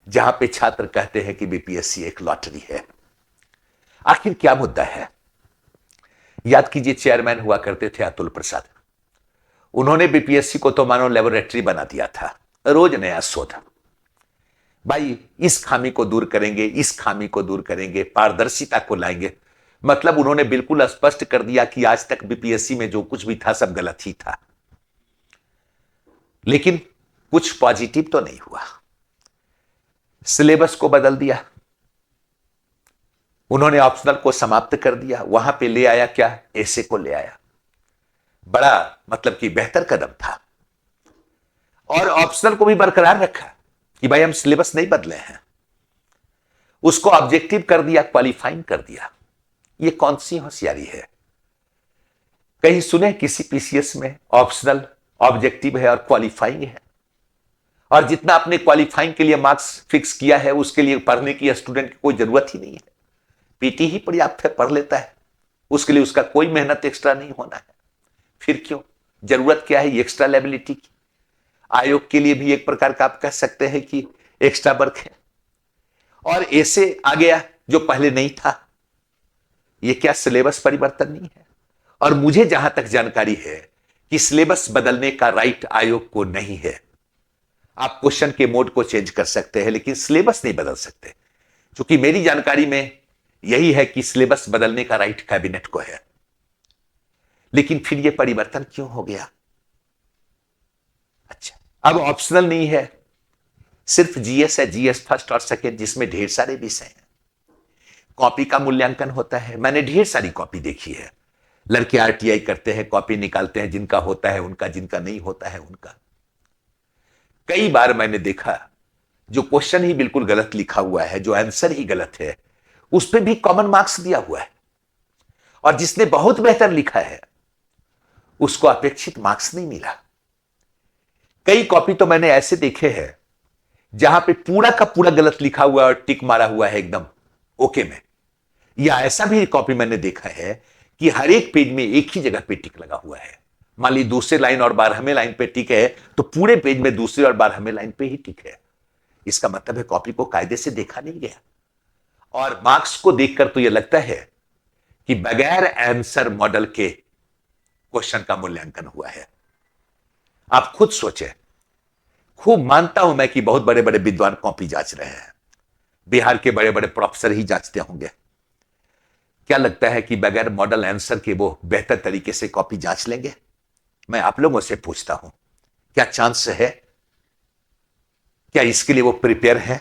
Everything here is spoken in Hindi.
जहां पे छात्र कहते हैं कि बीपीएससी एक लॉटरी है। आखिर क्या मुद्दा है? याद कीजिए, चेयरमैन हुआ करते थे अतुल प्रसाद। उन्होंने बीपीएससी को तो मानो लेबोरेटरी बना दिया था, रोज नया शोध। भाई, इस खामी को दूर करेंगे, इस खामी को दूर करेंगे, पारदर्शिता को लाएंगे। मतलब उन्होंने बिल्कुल स्पष्ट कर दिया कि आज तक बीपीएससी में जो कुछ भी था सब गलत ही था। लेकिन कुछ पॉजिटिव तो नहीं हुआ। सिलेबस को बदल दिया, उन्होंने ऑप्शनल को समाप्त कर दिया। वहां पे ले आया क्या? ऐसे को ले आया। बड़ा मतलब कि बेहतर कदम था। और ऑप्शनल को भी बरकरार रखा कि भाई हम सिलेबस नहीं बदले हैं। उसको ऑब्जेक्टिव कर दिया, क्वालिफाइंग कर दिया। ये कौन सी होशियारी है? कहीं सुने किसी पीसीएस में ऑप्शनल, ऑब्जेक्टिव है और क्वालिफाइंग है? और जितना आपने क्वालिफाइंग के लिए मार्क्स फिक्स किया है उसके लिए पढ़ने की स्टूडेंट की कोई जरूरत ही नहीं है। पीटी ही पर्याप्त है, पढ़ लेता है। उसके लिए उसका कोई मेहनत एक्स्ट्रा नहीं होना है। फिर क्यों? जरूरत क्या है एक्स्ट्रा लायबिलिटी की? आयोग के लिए भी एक प्रकार का आप कह सकते हैं कि एक्स्ट्रा वर्क है। और ऐसे आ गया जो पहले नहीं था। यह क्या सिलेबस परिवर्तन नहीं है? और मुझे जहां तक जानकारी है कि सिलेबस बदलने का राइट आयोग को नहीं है। आप क्वेश्चन के मोड को चेंज कर सकते हैं लेकिन सिलेबस नहीं बदल सकते। क्योंकि मेरी जानकारी में यही है कि सिलेबस बदलने का राइट कैबिनेट को है। लेकिन फिर यह परिवर्तन क्यों हो गया? अच्छा, अब ऑप्शनल नहीं है, सिर्फ जीएस है, जीएस फर्स्ट और सेकेंड, जिसमें ढेर सारे विषय हैं। कॉपी का मूल्यांकन होता है। मैंने ढेर सारी कॉपी देखी है। लड़के आरटीआई करते हैं, कॉपी निकालते हैं, जिनका होता है उनका, जिनका नहीं होता है उनका। कई बार मैंने देखा जो क्वेश्चन ही बिल्कुल गलत लिखा हुआ है, जो आंसर ही गलत है, उस पर भी कॉमन मार्क्स दिया हुआ है। और जिसने बहुत बेहतर लिखा है उसको अपेक्षित मार्क्स नहीं मिला। कई कॉपी तो मैंने ऐसे देखे हैं जहां पे पूरा का पूरा गलत लिखा हुआ है और टिक मारा हुआ है एकदम ओके में। या ऐसा भी कॉपी मैंने देखा है कि हर एक पेज में एक ही जगह पे टिक लगा हुआ है। मान ली दूसरे लाइन और 12वें लाइन पे टिक है तो पूरे पेज में दूसरे और 12वें लाइन पे ही टिक है। इसका मतलब है कॉपी को कायदे से देखा नहीं गया। और मार्क्स को देखकर तो यह लगता है कि बगैर आंसर मॉडल के क्वेश्चन का मूल्यांकन हुआ है। आप खुद सोचें। खूब मानता हूं मैं कि बहुत बड़े बड़े विद्वान कॉपी जांच रहे हैं। बिहार के बड़े बड़े प्रोफेसर ही जांचते होंगे। क्या लगता है कि बगैर मॉडल आंसर के वो बेहतर तरीके से कॉपी जांच लेंगे? मैं आप लोगों से पूछता हूं, क्या चांस है? क्या इसके लिए वो प्रिपेयर है?